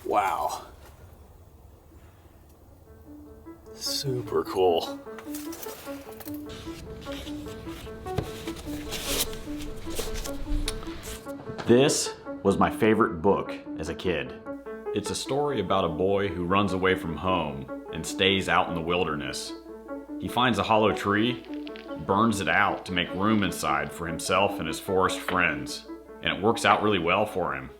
Wow. Super cool. This was my favorite book as a kid. It's a story about a boy who runs away from home and stays out in the wilderness. He finds a hollow tree, burns it out to make room inside for himself and his forest friends, and it works out really well for him.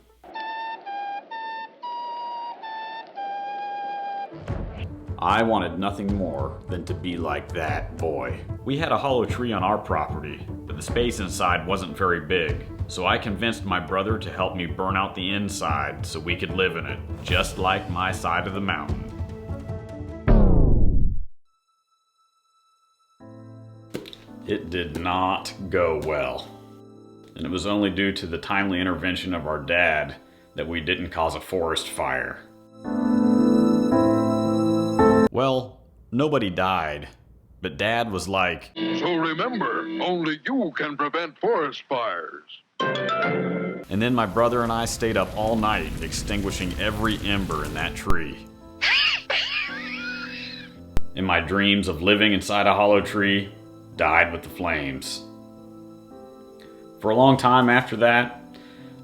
I wanted nothing more than to be like that boy. We had a hollow tree on our property, but the space inside wasn't very big, so I convinced my brother to help me burn out the inside so we could live in it, just like my side of the mountain. It did not go well, and it was only due to the timely intervention of our dad that we didn't cause a forest fire. Well, nobody died, but Dad was like, "So remember, only you can prevent forest fires." And then my brother and I stayed up all night extinguishing every ember in that tree. And my dreams of living inside a hollow tree died with the flames. For a long time after that,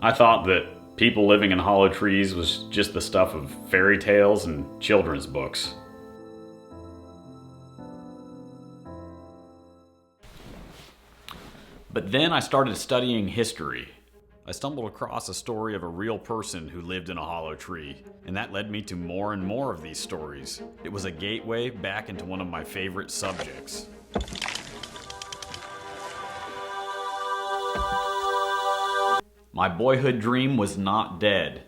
I thought that people living in hollow trees was just the stuff of fairy tales and children's books. But then I started studying history. I stumbled across a story of a real person who lived in a hollow tree, and that led me to more and more of these stories. It was a gateway back into one of my favorite subjects. My boyhood dream was not dead,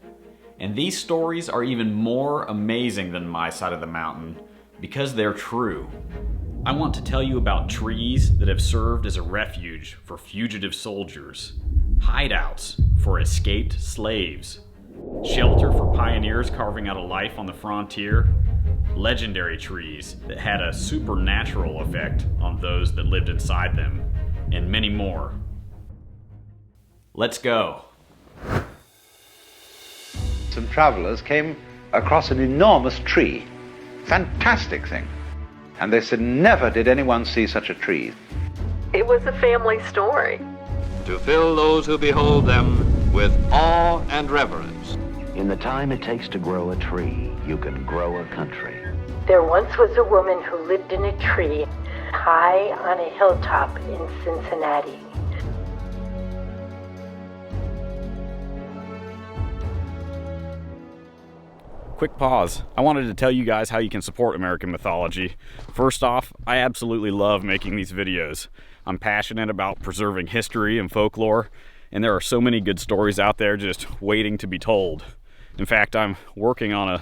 and these stories are even more amazing than my side of the mountain because they're true. I want to tell you about trees that have served as a refuge for fugitive soldiers, hideouts for escaped slaves, shelter for pioneers carving out a life on the frontier, legendary trees that had a supernatural effect on those that lived inside them, and many more. Let's go. Some travelers came across an enormous tree. Fantastic thing. And they said, never did anyone see such a tree. It was a family story. To fill those who behold them with awe and reverence. In the time it takes to grow a tree, you can grow a country. There once was a woman who lived in a tree high on a hilltop in Cincinnati. Quick pause. I wanted to tell you guys how you can support American mythology. First off, I absolutely love making these videos. I'm passionate about preserving history and folklore, and there are so many good stories out there just waiting to be told. In fact, I'm working on a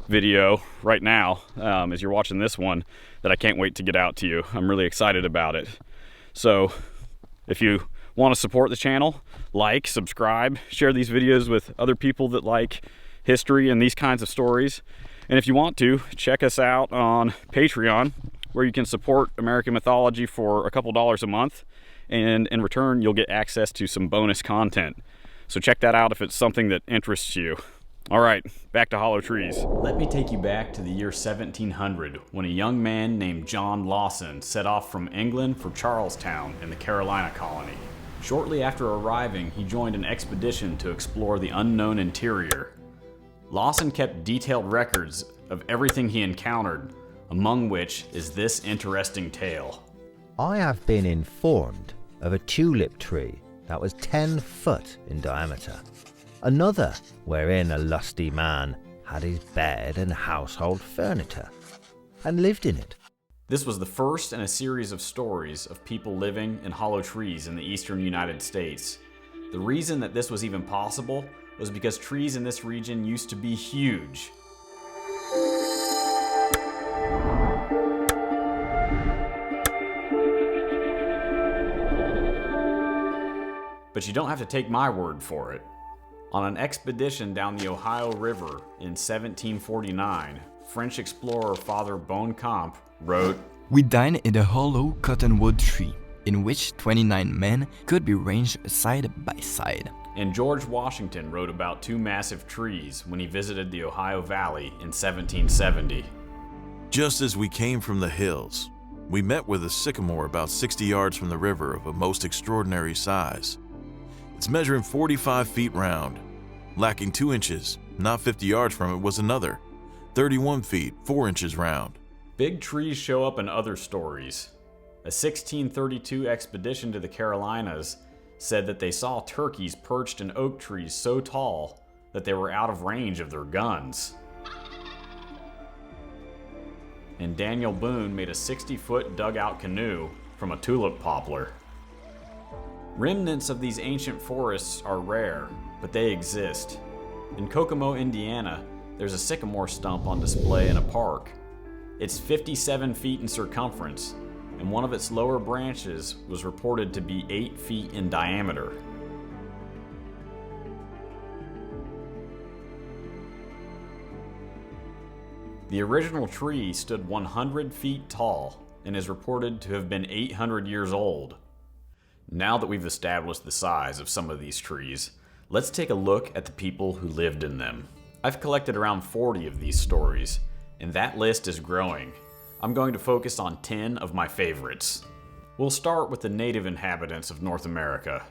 video right now, as you're watching this one, that I can't wait to get out to you. I'm really excited about it. So, if you want to support the channel, like, subscribe, share these videos with other people that like history and these kinds of stories. And if you want to, check us out on Patreon, where you can support American mythology for a couple dollars a month, and in return you'll get access to some bonus content. So check that out if it's something that interests you. All right, back to hollow trees. Let me take you back to the year 1700, when a young man named John Lawson set off from England for Charlestown in the Carolina colony. Shortly after arriving, he joined an expedition to explore the unknown interior. Lawson kept detailed records of everything he encountered, among which is this interesting tale. I have been informed of a tulip tree that was 10 foot in diameter. Another wherein a lusty man had his bed and household furniture, and lived in it. This was the first in a series of stories of people living in hollow trees in the eastern United States. The reason that this was even possible was because trees in this region used to be huge. But you don't have to take my word for it. On an expedition down the Ohio River in 1749, French explorer Father Bonecamp wrote, "We dined in a hollow cottonwood tree, in which 29 men could be ranged side by side. And George Washington wrote about two massive trees when he visited the Ohio Valley in 1770. Just as we came from the hills, we met with a sycamore about 60 yards from the river of a most extraordinary size. It's measuring 45 feet round. Lacking 2 inches, not 50 yards from it, was another, 31 feet, 4 inches round. Big trees show up in other stories. A 1632 expedition to the Carolinas said that they saw turkeys perched in oak trees so tall that they were out of range of their guns. And Daniel Boone made a 60-foot dugout canoe from a tulip poplar. Remnants of these ancient forests are rare, but they exist. In Kokomo, Indiana, there's a sycamore stump on display in a park. It's 57 feet in circumference, and one of its lower branches was reported to be 8 feet in diameter. The original tree stood 100 feet tall and is reported to have been 800 years old. Now that we've established the size of some of these trees, let's take a look at the people who lived in them. I've collected around 40 of these stories, and that list is growing. I'm going to focus on 10 of my favorites. We'll start with the native inhabitants of North America.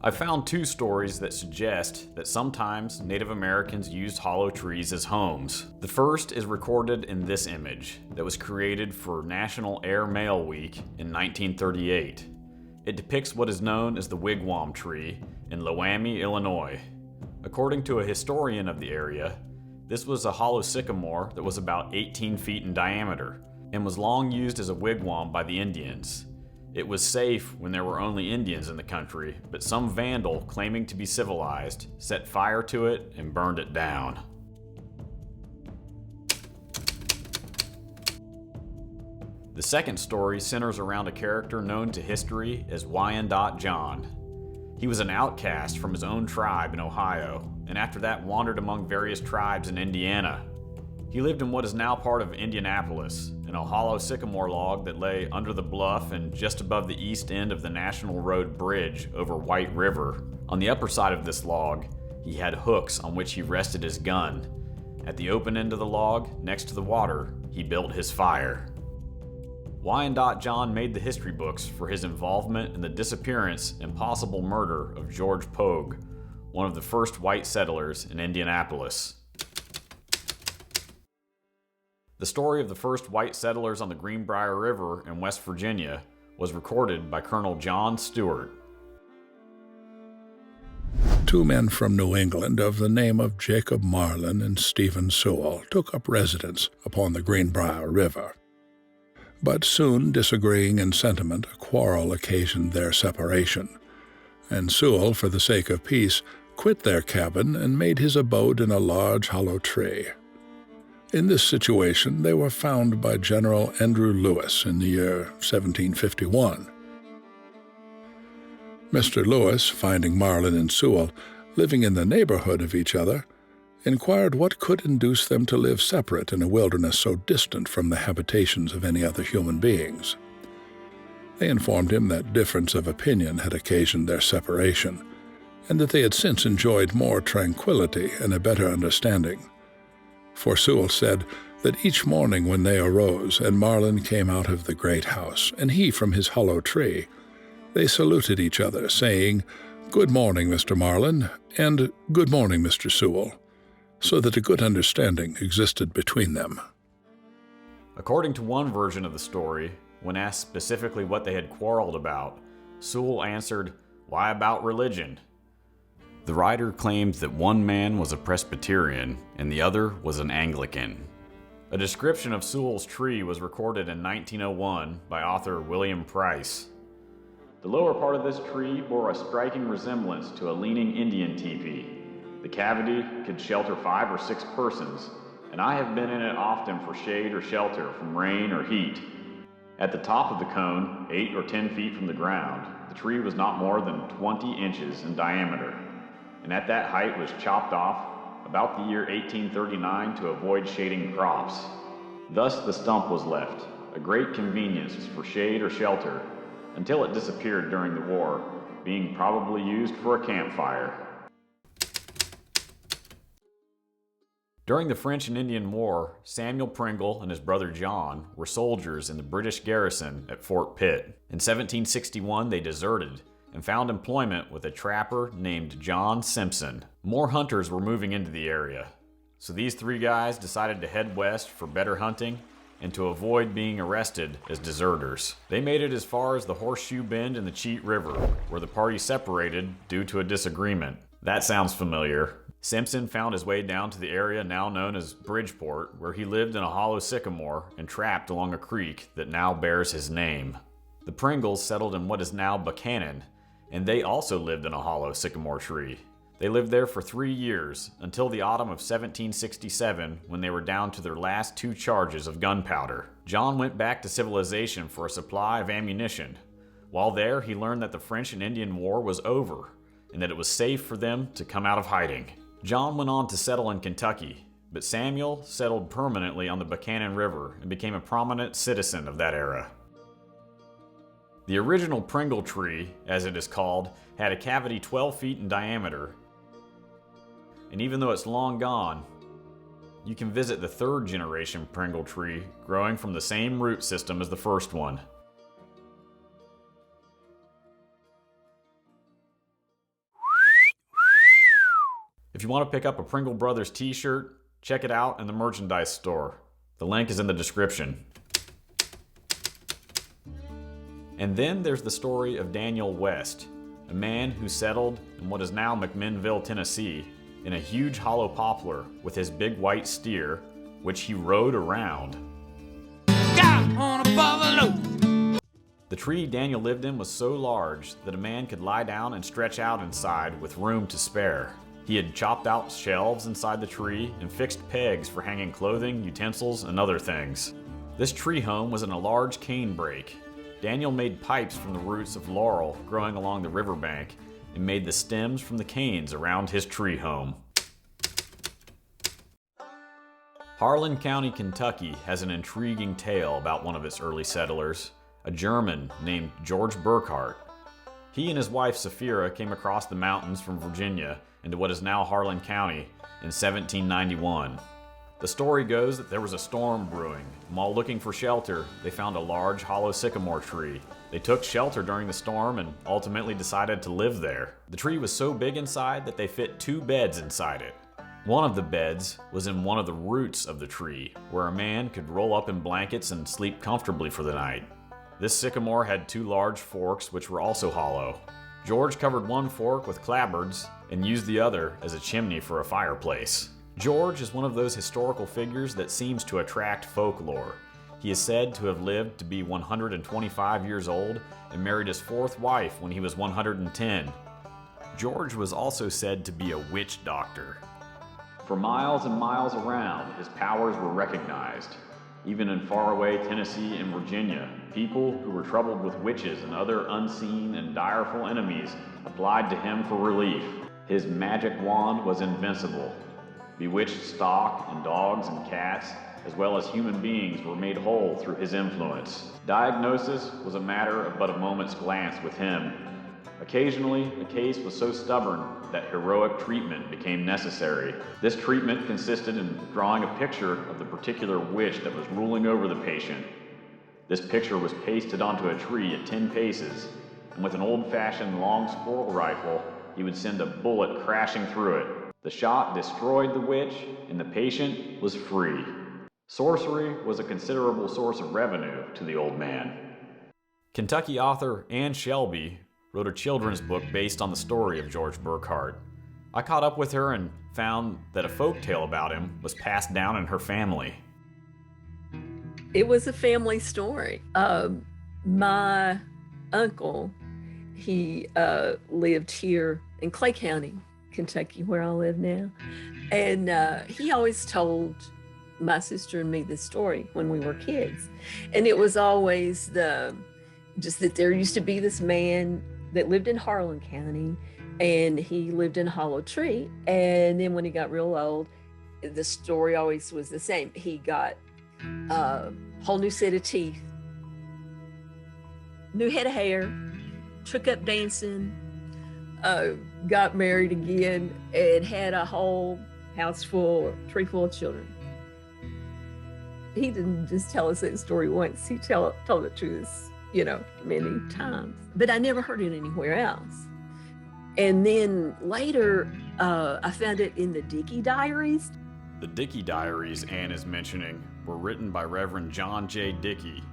I found 2 stories that suggest that sometimes Native Americans used hollow trees as homes. The first is recorded in this image that was created for National Air Mail Week in 1938. It depicts what is known as the Wigwam Tree in Loami, Illinois. According to a historian of the area, this was a hollow sycamore that was about 18 feet in diameter and was long used as a wigwam by the Indians. It was safe when there were only Indians in the country, but some vandal claiming to be civilized set fire to it and burned it down. The second story centers around a character known to history as Wyandot John. He was an outcast from his own tribe in Ohio, and after that wandered among various tribes in Indiana. He lived in what is now part of Indianapolis, in a hollow sycamore log that lay under the bluff and just above the east end of the National Road Bridge over White River. On the upper side of this log, he had hooks on which he rested his gun. At the open end of the log, next to the water, he built his fire. Wyandot John made the history books for his involvement in the disappearance and possible murder of George Pogue, one of the first white settlers in Indianapolis. The story of the first white settlers on the Greenbrier River in West Virginia was recorded by Colonel John Stewart. 2 men from New England of the name of Jacob Marlin and Stephen Sewell took up residence upon the Greenbrier River. But soon, disagreeing in sentiment, a quarrel occasioned their separation, and Sewell, for the sake of peace, quit their cabin and made his abode in a large hollow tree. In this situation, they were found by General Andrew Lewis in the year 1751. Mr. Lewis, finding Marlin and Sewell living in the neighborhood of each other, inquired what could induce them to live separate in a wilderness so distant from the habitations of any other human beings. They informed him that difference of opinion had occasioned their separation, and that they had since enjoyed more tranquility and a better understanding. For Sewell said that each morning when they arose and Marlin came out of the great house, and he from his hollow tree, they saluted each other, saying, "Good morning, Mr. Marlin," and "Good morning, Mr. Sewell," so that a good understanding existed between them. According to one version of the story, when asked specifically what they had quarreled about, Sewell answered, "Why about religion?" The writer claims that one man was a Presbyterian and the other was an Anglican. A description of Sewell's tree was recorded in 1901 by author William Price. The lower part of this tree bore a striking resemblance to a leaning Indian teepee. The cavity could shelter 5 or 6 persons, and I have been in it often for shade or shelter from rain or heat. At the top of the cone, 8 or 10 feet from the ground, the tree was not more than 20 inches in diameter, and at that height was chopped off about the year 1839 to avoid shading crops. Thus the stump was left, a great convenience for shade or shelter, until it disappeared during the war, being probably used for a campfire. During the French and Indian War, Samuel Pringle and his brother John were soldiers in the British garrison at Fort Pitt. In 1761, they deserted and found employment with a trapper named John Simpson. More hunters were moving into the area, so these three guys decided to head west for better hunting and to avoid being arrested as deserters. They made it as far as the Horseshoe Bend in the Cheat River, where the party separated due to a disagreement. That sounds familiar. Simpson found his way down to the area now known as Bridgeport, where he lived in a hollow sycamore and trapped along a creek that now bears his name. The Pringles settled in what is now Buchanan, and they also lived in a hollow sycamore tree. They lived there for 3 years, until the autumn of 1767, when they were down to their last 2 charges of gunpowder. John went back to civilization for a supply of ammunition. While there, he learned that the French and Indian War was over, and that it was safe for them to come out of hiding. John went on to settle in Kentucky, but Samuel settled permanently on the Buchanan River and became a prominent citizen of that era. The original Pringle tree, as it is called, had a cavity 12 feet in diameter, and even though it's long gone, you can visit the 3rd generation Pringle tree growing from the same root system as the first one. If you want to pick up a Pringle Brothers t-shirt, check it out in the merchandise store. The link is in the description. And then there's the story of Daniel West, a man who settled in what is now McMinnville, Tennessee, in a huge hollow poplar with his big white steer, which he rode around. The tree Daniel lived in was so large that a man could lie down and stretch out inside with room to spare. He had chopped out shelves inside the tree and fixed pegs for hanging clothing, utensils, and other things. This tree home was in a large cane brake. Daniel made pipes from the roots of laurel growing along the riverbank and made the stems from the canes around his tree home. Harlan County, Kentucky has an intriguing tale about one of its early settlers, a German named George Burkhart. He and his wife Sapphira came across the mountains from Virginia into what is now Harlan County in 1791. The story goes that there was a storm brewing, and while looking for shelter, they found a large hollow sycamore tree. They took shelter during the storm and ultimately decided to live there. The tree was so big inside that they fit 2 beds inside it. One of the beds was in one of the roots of the tree, where a man could roll up in blankets and sleep comfortably for the night. This sycamore had 2 large forks which were also hollow. George covered one fork with clapboards and used the other as a chimney for a fireplace. George is one of those historical figures that seems to attract folklore. He is said to have lived to be 125 years old and married his 4th wife when he was 110. George was also said to be a witch doctor. For miles and miles around, his powers were recognized. Even in faraway Tennessee and Virginia, people who were troubled with witches and other unseen and direful enemies applied to him for relief. His magic wand was invincible. Bewitched stock and dogs and cats, as well as human beings, were made whole through his influence. Diagnosis was a matter of but a moment's glance with him. Occasionally, a case was so stubborn that heroic treatment became necessary. This treatment consisted in drawing a picture of the particular witch that was ruling over the patient. This picture was pasted onto a tree at 10 paces, and with an old-fashioned long squirrel rifle, he would send a bullet crashing through it. The shot destroyed the witch, and the patient was free. Sorcery was a considerable source of revenue to the old man. Kentucky author Anne Shelby wrote a children's book based on the story of George Burkhart. I caught up with her and found that a folk tale about him was passed down in her family. It was a family story. My uncle, he lived here in Clay County, Kentucky, where I live now. And he always told my sister and me this story when we were kids. And it was always just that there used to be this man that lived in Harlan County, and he lived in a hollow tree. And then when he got real old, the story always was the same. He got a whole new set of teeth new head of hair, took up dancing, got married again, and had a whole house full, tree full of children. He didn't just tell us that story once. He told it to us, many times. But I never heard it anywhere else. And then later, I found it in the Dickey Diaries. The Dickey Diaries Anne is mentioning were written by Reverend John J. Dickey,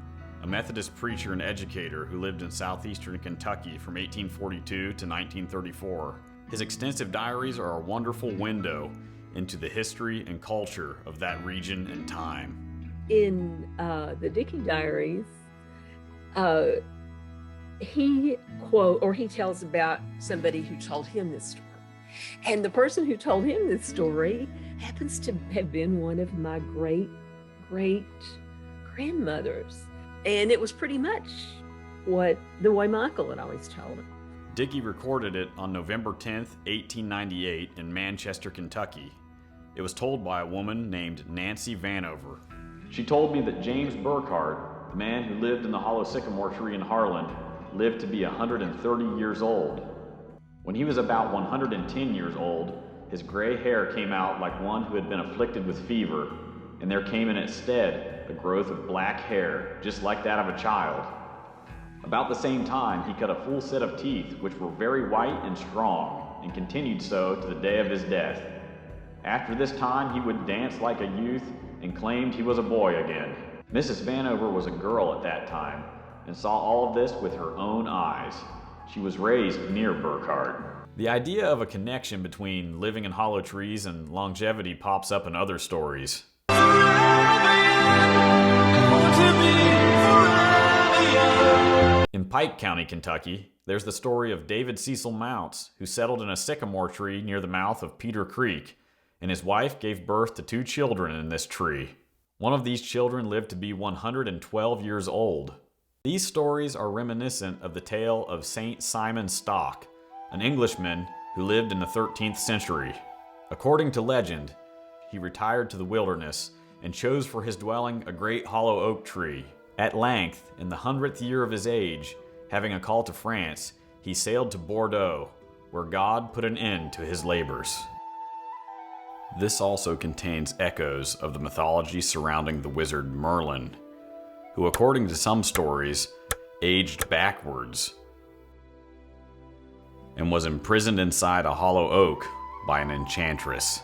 a Methodist preacher and educator who lived in southeastern Kentucky from 1842 to 1934. His extensive diaries are a wonderful window into the history and culture of that region and time. In the Dickey Diaries, he tells about somebody who told him this story. And the person who told him this story happens to have been one of my great-great-grandmothers. And it was pretty much the way my uncle had always told it. Dickey recorded it on November 10th, 1898 in Manchester, Kentucky. It was told by a woman named Nancy Vanover. She told me that James Burkhart, the man who lived in the hollow sycamore tree in Harlan, lived to be 130 years old. When he was about 110 years old, his gray hair came out like one who had been afflicted with fever, and there came in its stead a growth of black hair, just like that of a child. About the same time, he cut a full set of teeth, which were very white and strong, and continued so to the day of his death. After this time, he would dance like a youth and claimed he was a boy again. Mrs. Vanover was a girl at that time and saw all of this with her own eyes. She was raised near Burkhart. The idea of a connection between living in hollow trees and longevity pops up in other stories. In Pike County, Kentucky, there's the story of David Cecil Mounts, who settled in a sycamore tree near the mouth of Peter Creek, and his wife gave birth to 2 children in this tree. One of these children lived to be 112 years old. These stories are reminiscent of the tale of Saint Simon Stock, an Englishman who lived in the 13th century. According to legend, he retired to the wilderness and chose for his dwelling a great hollow oak tree. At length, in the 100th year of his age, having a call to France, he sailed to Bordeaux, where God put an end to his labors. This also contains echoes of the mythology surrounding the wizard Marlin, who, according to some stories, aged backwards and was imprisoned inside a hollow oak by an enchantress.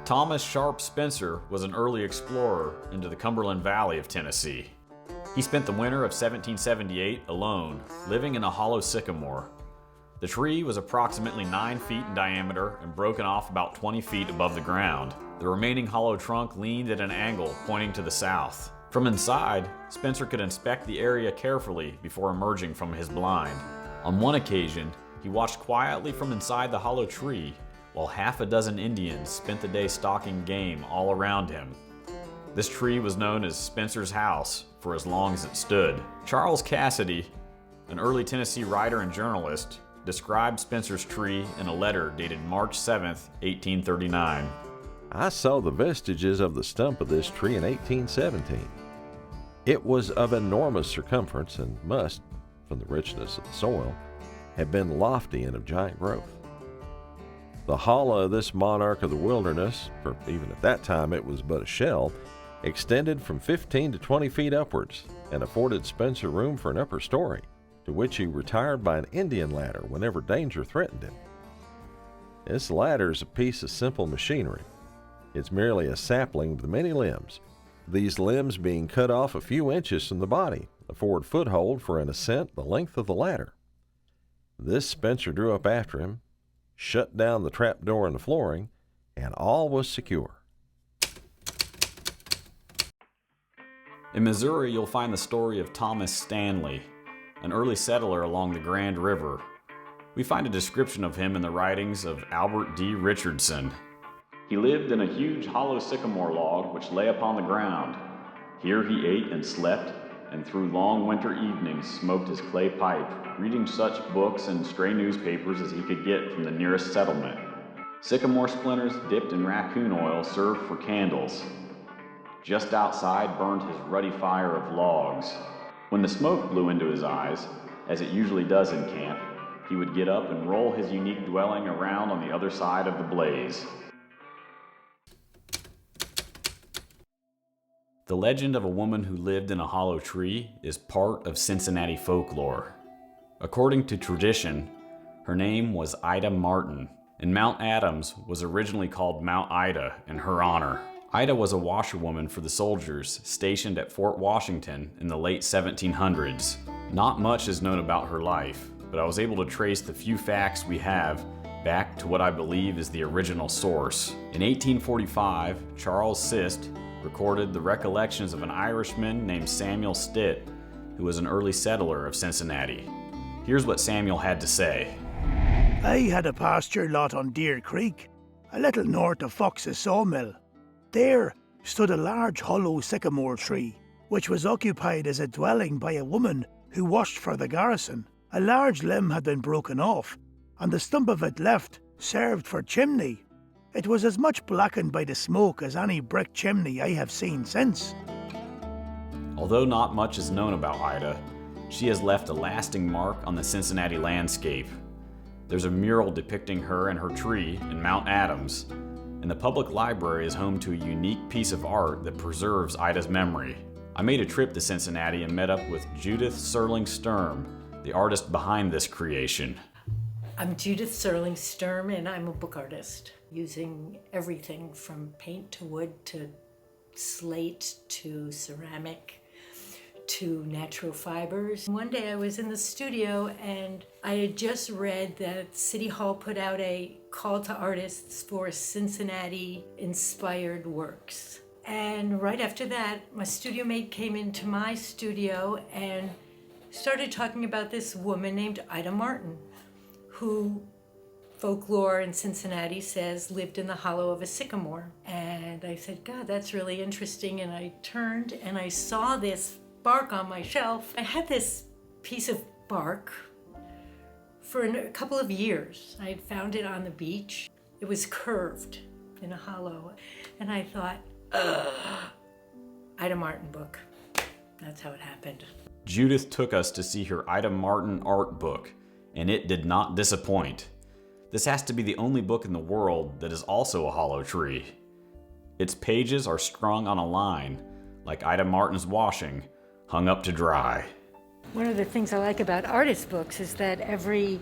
Thomas Sharp Spencer was an early explorer into the Cumberland Valley of Tennessee. He spent the winter of 1778 alone, living in a hollow sycamore. The tree was approximately 9 feet in diameter and broken off about 20 feet above the ground. The remaining hollow trunk leaned at an angle pointing to the south. From inside, Spencer could inspect the area carefully before emerging from his blind. On one occasion, he watched quietly from inside the hollow tree while half a dozen Indians spent the day stalking game all around him. This tree was known as Spencer's house for as long as it stood. Charles Cassidy, an early Tennessee writer and journalist, described Spencer's tree in a letter dated March 7, 1839. I saw the vestiges of the stump of this tree in 1817. It was of enormous circumference and must, from the richness of the soil, have been lofty and of giant growth. The hollow of this monarch of the wilderness, for even at that time it was but a shell, extended from 15 to 20 feet upwards and afforded Spencer room for an upper story, to which he retired by an Indian ladder whenever danger threatened him. This ladder is a piece of simple machinery. It's merely a sapling with many limbs, these limbs being cut off a few inches from the body, afford foothold for an ascent the length of the ladder. This Spencer drew up after him, shut down the trap door in the flooring, and all was secure. In Missouri, you'll find the story of Thomas Stanley, an early settler along the Grand River. We find a description of him in the writings of Albert D. Richardson. He lived in a huge hollow sycamore log which lay upon the ground. Here he ate and slept, and through long winter evenings smoked his clay pipe, reading such books and stray newspapers as he could get from the nearest settlement. Sycamore splinters dipped in raccoon oil served for candles. Just outside burned his ruddy fire of logs. When the smoke blew into his eyes, as it usually does in camp, he would get up and roll his unique dwelling around on the other side of the blaze. The legend of a woman who lived in a hollow tree is part of Cincinnati folklore. According to tradition, her name was Ida Martin, and Mount Adams was originally called Mount Ida in her honor. Ida was a washerwoman for the soldiers stationed at Fort Washington in the late 1700s. Not much is known about her life, but I was able to trace the few facts we have back to what I believe is the original source. In 1845, Charles Sist recorded the recollections of an Irishman named Samuel Stitt, who was an early settler of Cincinnati. Here's what Samuel had to say. I had a pasture lot on Deer Creek, a little north of Fox's sawmill. There stood a large hollow sycamore tree, which was occupied as a dwelling by a woman who washed for the garrison. A large limb had been broken off, and the stump of it left served for chimney. It was as much blackened by the smoke as any brick chimney I have seen since. Although not much is known about Ida, she has left a lasting mark on the Cincinnati landscape. There's a mural depicting her and her tree in Mount Adams, and the public library is home to a unique piece of art that preserves Ida's memory. I made a trip to Cincinnati and met up with Judith Serling Sturm, the artist behind this creation. I'm Judith Serling Sturm, and I'm a book artist, using everything from paint to wood to slate to ceramic to natural fibers. One day I was in the studio and I had just read that City Hall put out a call to artists for Cincinnati-inspired works. And right after that, my studio mate came into my studio and started talking about this woman named Ida Martin, who folklore in Cincinnati says lived in the hollow of a sycamore. And I said, God, that's really interesting. And I turned and I saw this bark on my shelf. I had this piece of bark for a couple of years. I had found it on the beach. It was curved in a hollow. And I thought, Ida Martin book. That's how it happened. Judith took us to see her Ida Martin art book, and it did not disappoint. This has to be the only book in the world that is also a hollow tree. Its pages are strung on a line, like Ida Martin's washing, hung up to dry. One of the things I like about artist books is that every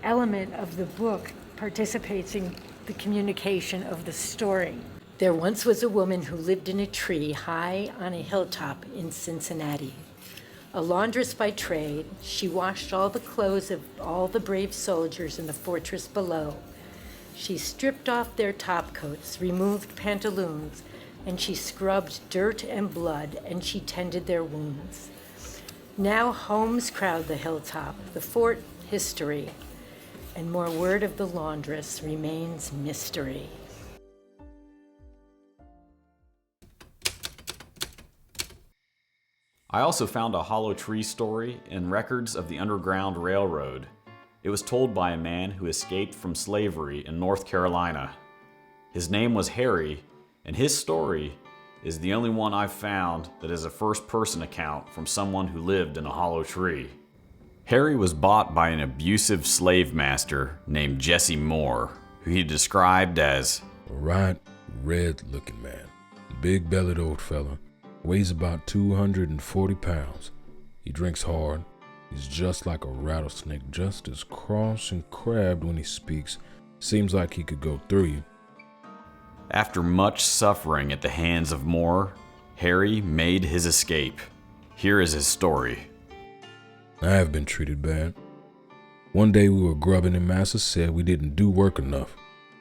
element of the book participates in the communication of the story. There once was a woman who lived in a tree high on a hilltop in Cincinnati. A laundress by trade, she washed all the clothes of all the brave soldiers in the fortress below. She stripped off their topcoats, removed pantaloons, and she scrubbed dirt and blood, and she tended their wounds. Now homes crowd the hilltop, the fort history, and more word of the laundress remains mystery. I also found a hollow tree story in records of the Underground Railroad. It was told by a man who escaped from slavery in North Carolina. His name was Harry, and his story is the only one I've found that is a first-person account from someone who lived in a hollow tree. Harry was bought by an abusive slave master named Jesse Moore, who he described as a right, red-looking man, big-bellied old fella, weighs about 240 pounds. He drinks hard. He's just like a rattlesnake, just as cross and crabbed when he speaks. Seems like he could go through you. After much suffering at the hands of Moore, Harry made his escape. Here is his story. I have been treated bad. One day we were grubbing and Massa said we didn't do work enough.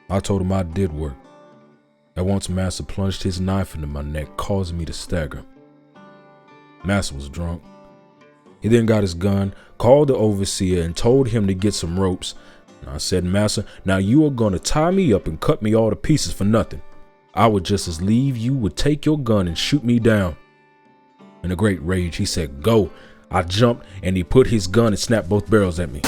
I told him I did work. At once Massa plunged his knife into my neck, causing me to stagger. Massa was drunk. He then got his gun, called the overseer, and told him to get some ropes. I said, Massa, now you are going to tie me up and cut me all to pieces for nothing. I would just as leave you would take your gun and shoot me down. In a great rage, he said, go. I jumped, and he put his gun and snapped both barrels at me.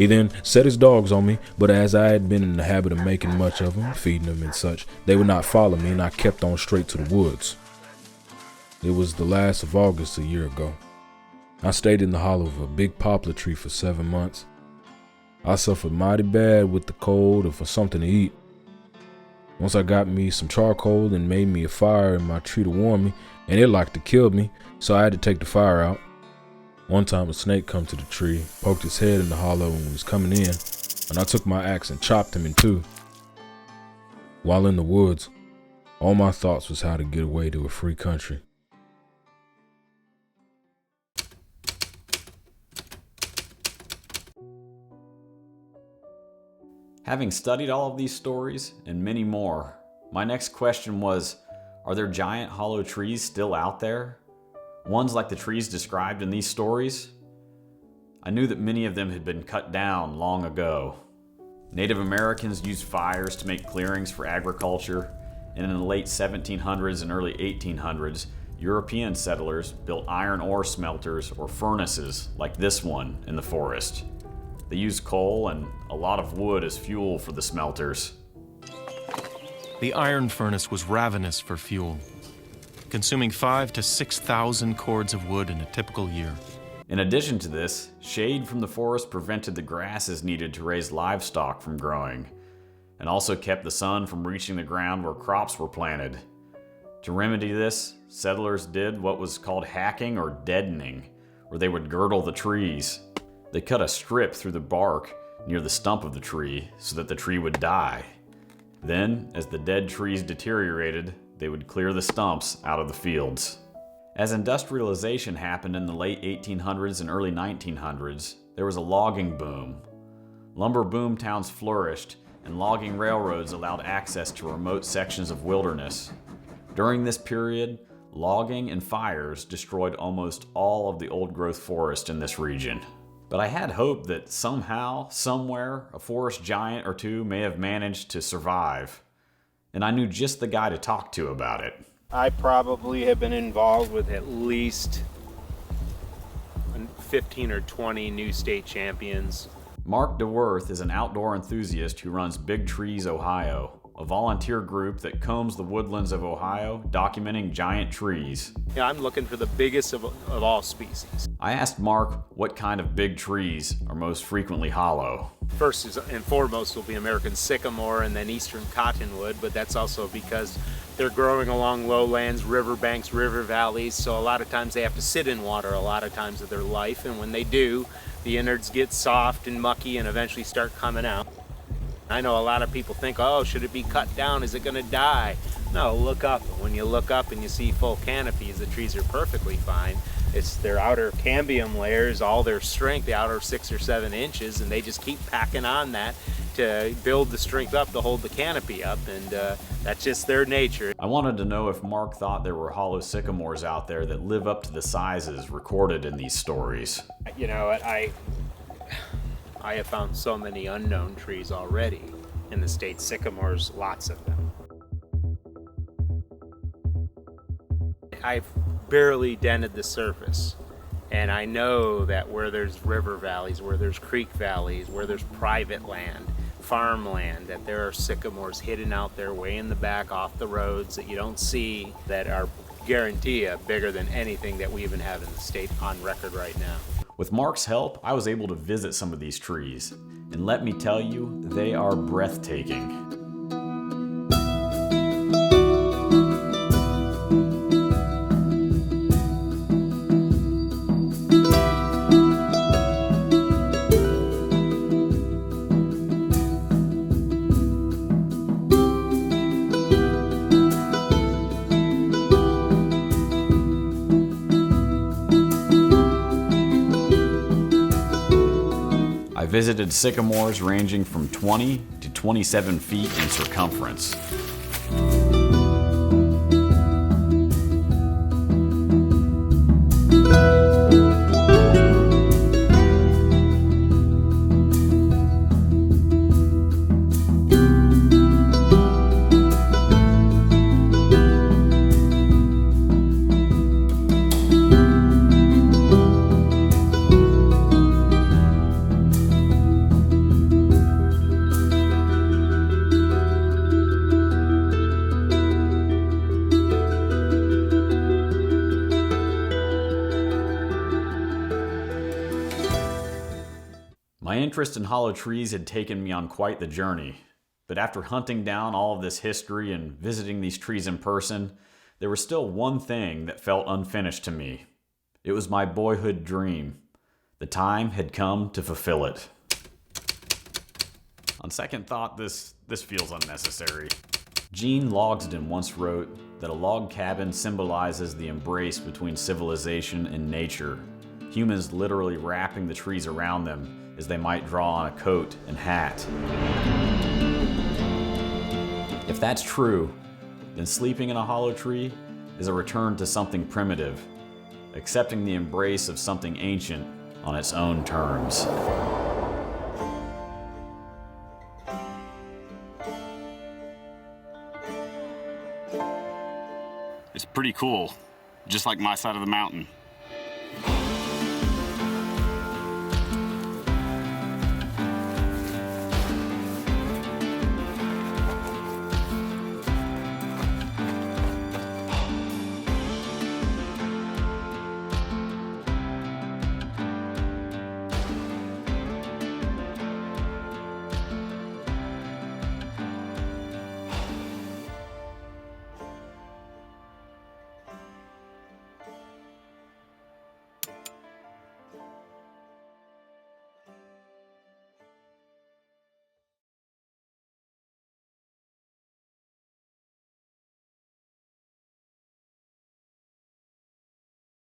He then set his dogs on me, but as I had been in the habit of making much of them, feeding them and such, they would not follow me, and I kept on straight to the woods. It was the last of August a year ago. I stayed in the hollow of a big poplar tree for 7 months. I suffered mighty bad with the cold or for something to eat. Once I got me some charcoal and made me a fire in my tree to warm me, and it like to kill me, so I had to take the fire out. One time a snake come to the tree, poked its head in the hollow and was coming in, and I took my axe and chopped him in two. While in the woods, all my thoughts was how to get away to a free country. Having studied all of these stories and many more, my next question was, are there giant hollow trees still out there? Ones like the trees described in these stories? I knew that many of them had been cut down long ago. Native Americans used fires to make clearings for agriculture, and in the late 1700s and early 1800s, European settlers built iron ore smelters or furnaces like this one in the forest. They used coal and a lot of wood as fuel for the smelters. The iron furnace was ravenous for fuel, consuming 5,000 to 6,000 cords of wood in a typical year. In addition to this, shade from the forest prevented the grasses needed to raise livestock from growing, and also kept the sun from reaching the ground where crops were planted. To remedy this, settlers did what was called hacking or deadening, where they would girdle the trees. They cut a strip through the bark near the stump of the tree so that the tree would die. Then, as the dead trees deteriorated, they would clear the stumps out of the fields. As industrialization happened in the late 1800s and early 1900s, there was a logging boom. Lumber boom towns flourished, and logging railroads allowed access to remote sections of wilderness. During this period, logging and fires destroyed almost all of the old-growth forest in this region. But I had hoped that somehow, somewhere, a forest giant or two may have managed to survive. And I knew just the guy to talk to about it. I probably have been involved with at least 15 or 20 new state champions. Mark DeWorth is an outdoor enthusiast who runs Big Trees, Ohio, a volunteer group that combs the woodlands of Ohio, documenting giant trees. Yeah, I'm looking for the biggest of all species. I asked Mark what kind of big trees are most frequently hollow. First and foremost will be American sycamore and then eastern cottonwood, but that's also because they're growing along lowlands, riverbanks, river valleys, so a lot of times they have to sit in water a lot of times of their life, and when they do, the innards get soft and mucky and eventually start coming out. I know a lot of people think, oh, should it be cut down? Is it going to die? No, look up. When you look up and you see full canopies, the trees are perfectly fine. It's their outer cambium layers, all their strength, the outer 6 or 7 inches, and they just keep packing on that to build the strength up to hold the canopy up, and that's just their nature. I wanted to know if Mark thought there were hollow sycamores out there that live up to the sizes recorded in these stories. You know, I have found so many unknown trees already in the state. Sycamores, lots of them. I've barely dented the surface, and I know that where there's river valleys, where there's creek valleys, where there's private land, farmland, that there are sycamores hidden out there way in the back off the roads that you don't see, that are guarantee bigger than anything that we even have in the state on record right now. With Mark's help, I was able to visit some of these trees, and let me tell you, they are breathtaking. I visited sycamores ranging from 20 to 27 feet in circumference. interest in hollow trees had taken me on quite the journey, but after hunting down all of this history and visiting these trees in person, there was still one thing that felt unfinished to me. It was my boyhood dream. The time had come to fulfill it. On second thought, this feels unnecessary. Gene Logsdon once wrote that a log cabin symbolizes the embrace between civilization and nature, humans literally wrapping the trees around them as they might draw on a coat and hat. If that's true, then sleeping in a hollow tree is a return to something primitive, accepting the embrace of something ancient on its own terms. It's pretty cool, just like my side of the mountain.